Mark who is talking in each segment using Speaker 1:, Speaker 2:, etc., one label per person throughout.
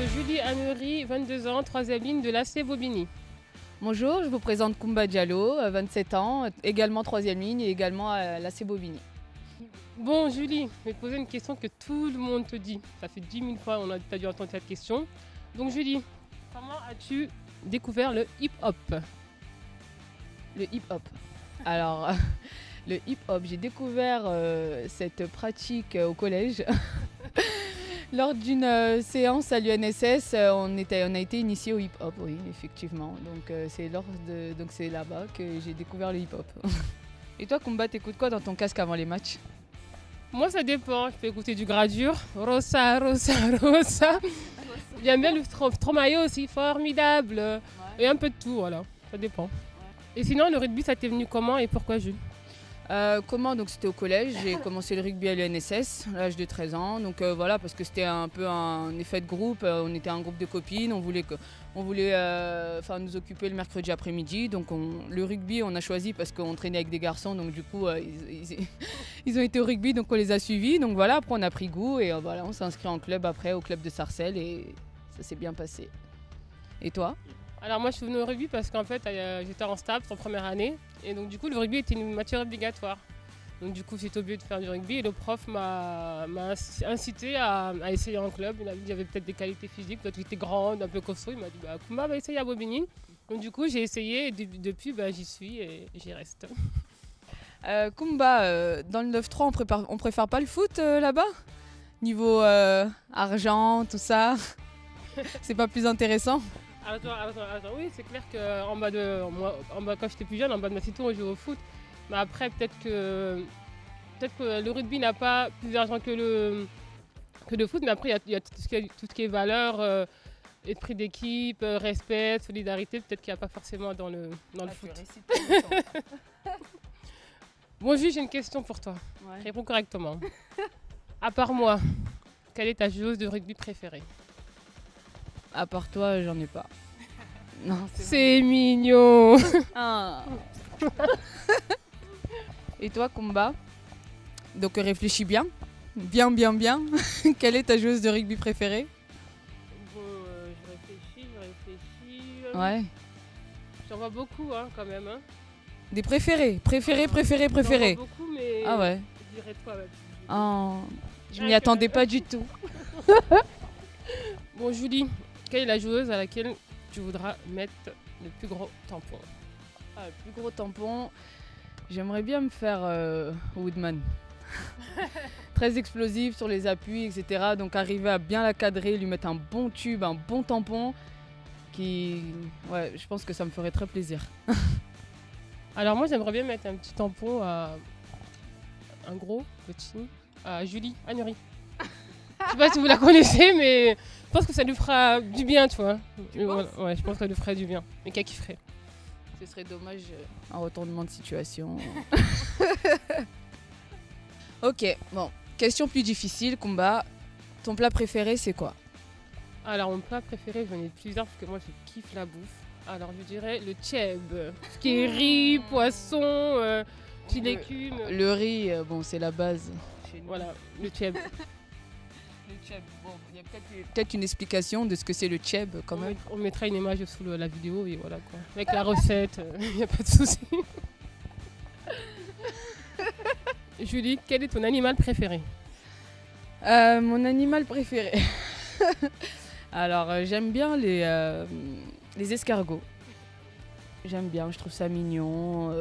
Speaker 1: Julie Amery, 22 ans, 3e ligne de l'AC Bobigny.
Speaker 2: Bonjour, je vous présente Koumba Diallo, 27 ans, également 3e ligne et également à l'AC Bobigny.
Speaker 1: Bon Julie, je vais te poser une question que tout le monde te dit. Ça fait 10 000 fois qu'on a dû entendre cette question. Donc Julie, comment as-tu découvert le hip-hop?
Speaker 2: Le hip-hop. Alors, le hip-hop, j'ai découvert cette pratique au collège. Lors d'une séance à l'UNSS, on a été initié au hip-hop, oui, effectivement. Donc c'est là-bas que j'ai découvert le hip-hop. Et toi, Koumba, t'écoutes quoi dans ton casque avant les matchs?
Speaker 1: Moi, ça dépend. Je peux écouter du Gradure, Rosa, Rosa, Rosa. J'aime bien le Stromae aussi, formidable. Ouais. Et un peu de tout, voilà. Ça dépend. Ouais. Et sinon, le rugby, ça t'est venu comment et pourquoi, Jules?
Speaker 2: Donc c'était au collège, j'ai commencé le rugby à l'UNSS à l'âge de 13 ans. Donc voilà, parce que c'était un peu un effet de groupe, on était un groupe de copines, on voulait nous occuper le mercredi après-midi. Donc le rugby, on a choisi parce qu'on traînait avec des garçons, donc du coup ils ont été au rugby, donc on les a suivis. Donc voilà, après on a pris goût et voilà, on s'est inscrit en club après, au club de Sarcelles et ça s'est bien passé. Et toi?
Speaker 1: Alors moi je suis venue au rugby parce qu'en fait j'étais en STAPS en première année et donc du coup le rugby était une matière obligatoire. Donc du coup j'étais obligée de faire du rugby et le prof m'a incité à essayer en club. Il a vu que j'avais peut-être des qualités physiques, peut-être que j'étais grande, un peu costaud. Il m'a dit Koumba va essayer à Bobigny. Donc du coup j'ai essayé et depuis j'y suis et j'y reste.
Speaker 2: Koumba, dans le 9-3 on préfère pas le foot là-bas? Niveau argent, tout ça, c'est pas plus intéressant?
Speaker 1: Attends. Oui, c'est clair que quand j'étais plus jeune, en bas de ma cité, on jouait au foot. Mais après, peut-être que le rugby n'a pas plus d'argent que le foot. Mais après, il y a tout ce qui est valeur, esprit d'équipe, respect, solidarité. Peut-être qu'il n'y a pas forcément dans le foot. Bon, Jules, j'ai une question pour toi. Ouais. Réponds correctement. À part moi, quelle est ta joueuse de rugby préférée?
Speaker 2: À part toi, j'en ai pas. Non,
Speaker 1: c'est mignon.
Speaker 2: Ah. Et toi, Koumba? Donc réfléchis bien. Bien. Quelle est ta joueuse de rugby préférée?
Speaker 1: Bon, je réfléchis.
Speaker 2: Ouais.
Speaker 1: J'en vois beaucoup quand même. Hein.
Speaker 2: Des préférés? J'en vois
Speaker 1: beaucoup, mais
Speaker 2: ah ouais.
Speaker 1: Je dirais toi.
Speaker 2: Oh, je m'y attendais pas du tout.
Speaker 1: Bon, Julie, quelle est la joueuse à laquelle tu voudras mettre le plus gros tampon?
Speaker 2: Le plus gros tampon, j'aimerais bien me faire Woodman. Très explosive sur les appuis, etc. Donc arriver à bien la cadrer, lui mettre un bon tube, un bon tampon, ouais, je pense que ça me ferait très plaisir.
Speaker 1: Alors moi, j'aimerais bien mettre un petit tampon à un gros, petit, à Julie Amery. Je sais pas si vous la connaissez, mais je pense que ça lui fera du bien, tu vois. Ouais, je pense que ça lui ferait du bien. Mais qu'elle kifferait.
Speaker 2: Ce serait dommage, un retournement de situation. Ok, bon. Question plus difficile, Koumba. Ton plat préféré, c'est quoi?
Speaker 1: Alors, mon plat préféré, j'en ai plusieurs parce que moi, je kiffe la bouffe. Alors, je dirais le tchèb. Ce qui est riz, poisson, petits légumes.
Speaker 2: Le riz, bon, c'est la base.
Speaker 1: Voilà, le tchèb.
Speaker 2: Bon, il y a peut-être une explication de ce que c'est le tchèb quand même.
Speaker 1: On mettra une image sous la vidéo et voilà quoi. Avec la recette, il n'y a pas de souci. Julie, quel est ton animal préféré?
Speaker 2: Mon animal préféré. Alors j'aime bien les escargots. J'aime bien, je trouve ça mignon.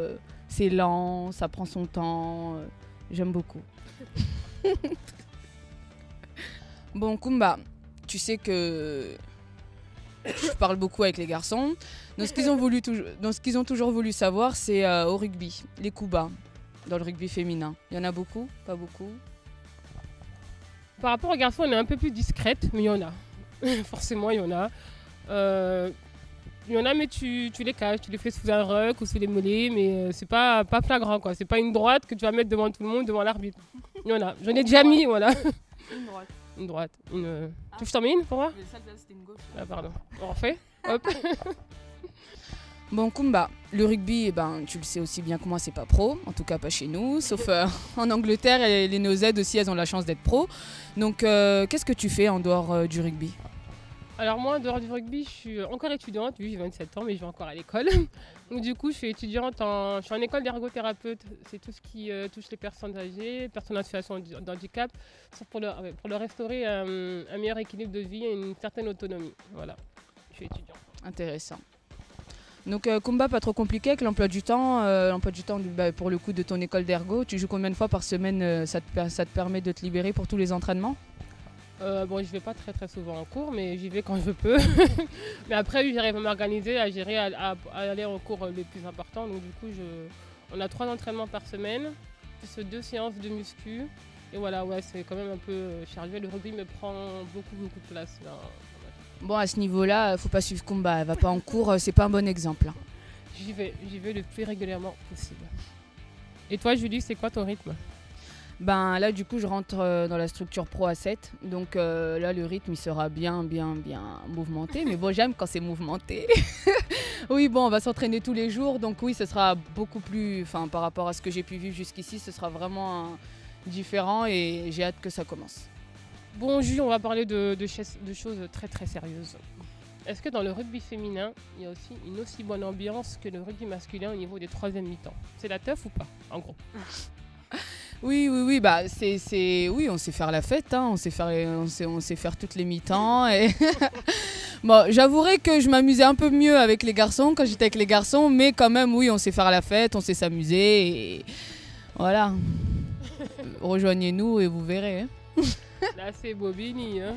Speaker 2: C'est lent, ça prend son temps. J'aime beaucoup. Bon, Koumba, tu sais que je parle beaucoup avec les garçons. Donc, ce qu'ils ont toujours voulu savoir, c'est au rugby, les coups bas, dans le rugby féminin. Il y en a beaucoup? Pas beaucoup?
Speaker 1: Par rapport aux garçons, on est un peu plus discrète, mais il y en a. Forcément, il y en a. Il y en a, mais tu les caches, tu les fais sous un ruck ou sous les mollets, mais c'est pas flagrant, quoi. C'est pas une droite que tu vas mettre devant tout le monde, devant l'arbitre. Il y en a. J'en ai déjà mis, voilà.
Speaker 2: Une droite.
Speaker 1: Une droite. Tu veux que je t'en mets une pour voir?
Speaker 2: C'était une gauche.
Speaker 1: Ah pardon. On refait. Hop.
Speaker 2: Bon, Koumba, le rugby, tu le sais aussi bien que moi, c'est pas pro, en tout cas pas chez nous, sauf en Angleterre, et les Néo-Z aussi, elles ont la chance d'être pro. Donc, qu'est-ce que tu fais en dehors du rugby?
Speaker 1: Alors moi, en dehors du rugby, je suis encore étudiante, oui j'ai 27 ans mais je vais encore à l'école. Donc du coup je suis étudiante, je suis en école d'ergothérapeute, c'est tout ce qui touche les personnes âgées, personnes en situation d'handicap, c'est pour leur restaurer un meilleur équilibre de vie et une certaine autonomie. Voilà, je suis étudiante.
Speaker 2: Intéressant. Donc combat pas trop compliqué avec l'emploi du temps. Pour le coup de ton école d'ergo, tu joues combien de fois par semaine, ça te permet de te libérer pour tous les entraînements?
Speaker 1: Bon, je vais pas très souvent en cours, mais j'y vais quand je peux. Mais après, oui, j'arrive à m'organiser, à gérer, à aller en cours les plus importants. Donc du coup, on a 3 entraînements par semaine, plus 2 séances de muscu. Et voilà, ouais, c'est quand même un peu chargé. Le rugby me prend beaucoup de place là.
Speaker 2: Bon, à ce niveau-là, faut pas suivre combat. Elle va pas en cours, c'est pas un bon exemple.
Speaker 1: J'y vais le plus régulièrement possible. Et toi, Julie, c'est quoi ton rythme?
Speaker 2: Ben là, du coup, je rentre dans la structure Pro A7. Donc là, le rythme, il sera bien mouvementé. Mais bon, j'aime quand c'est mouvementé. Oui, bon, on va s'entraîner tous les jours. Donc oui, ce sera beaucoup plus... Enfin, par rapport à ce que j'ai pu vivre jusqu'ici, ce sera vraiment différent et j'ai hâte que ça commence.
Speaker 1: Bon, Julie, on va parler de choses très sérieuses. Est-ce que dans le rugby féminin, il y a aussi une aussi bonne ambiance que le rugby masculin au niveau des 3e mi-temps? C'est la teuf ou pas, en gros?
Speaker 2: Oui, bah oui, on sait faire la fête, hein, on sait faire toutes les mi-temps. Et bon, j'avouerai que je m'amusais un peu mieux avec les garçons quand j'étais avec les garçons, mais quand même, oui, on sait faire la fête, on sait s'amuser, et voilà. Rejoignez-nous et vous verrez. Hein.
Speaker 1: Là, c'est Bobigny, hein.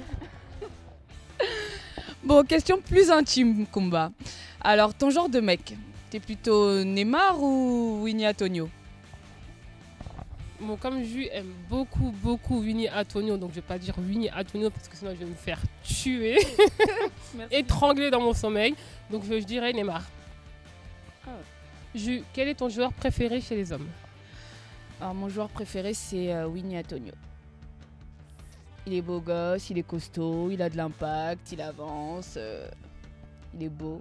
Speaker 2: Bon, question plus intime, combat. Alors, ton genre de mec, t'es plutôt Neymar ou Winnie Antonio?
Speaker 1: Bon, comme Ju aime beaucoup Winnie Antonio, donc je vais pas dire Winnie Antonio parce que sinon je vais me faire tuer, étrangler dans mon sommeil. Donc je dirais Neymar. Ju, quel est ton joueur préféré chez les hommes?
Speaker 2: Alors mon joueur préféré c'est Winnie Antonio. Il est beau gosse, il est costaud, il a de l'impact, il avance, il est beau.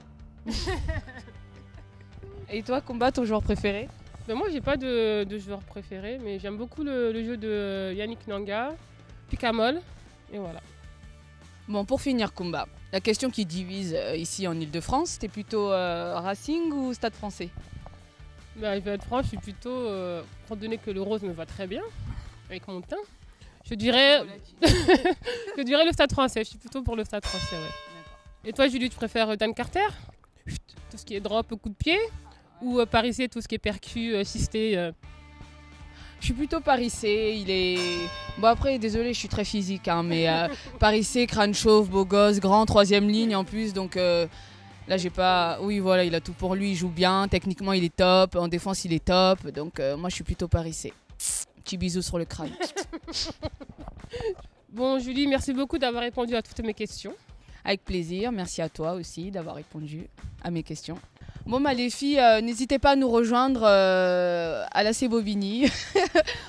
Speaker 2: Et toi, combat, ton joueur préféré?
Speaker 1: Ben moi j'ai pas de joueur préféré, mais j'aime beaucoup le jeu de Yannick Nanga, Picamol, et voilà.
Speaker 2: Bon, pour finir, combat, la question qui divise ici en Ile-de-France, t'es plutôt Racing ou Stade Français?
Speaker 1: Ben, je vais être franc, je suis plutôt, étant donné que le rose me va très bien, avec mon teint, je dirais le Stade Français, je suis plutôt pour le Stade Français, ouais. Et toi Julie, tu préfères Dan Carter? Tout ce qui est drop, coup de pied? Ou Paris C, tout ce qui est percu, assisté?
Speaker 2: Je suis plutôt Paris C, il est... Bon après, désolé, je suis très physique, hein, mais Paris C, crâne chauve, beau gosse, grand, 3e ligne en plus, donc là j'ai pas... Oui voilà, il a tout pour lui, il joue bien, techniquement il est top, en défense il est top, donc moi je suis plutôt Paris C. Petit bisou sur le crâne.
Speaker 1: Bon Julie, merci beaucoup d'avoir répondu à toutes mes questions.
Speaker 2: Avec plaisir, merci à toi aussi d'avoir répondu à mes questions. Bon, les filles, n'hésitez pas à nous rejoindre à la Bobigny.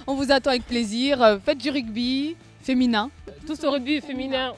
Speaker 2: On vous attend avec plaisir. Faites du rugby féminin.
Speaker 1: Tout ce rugby féminin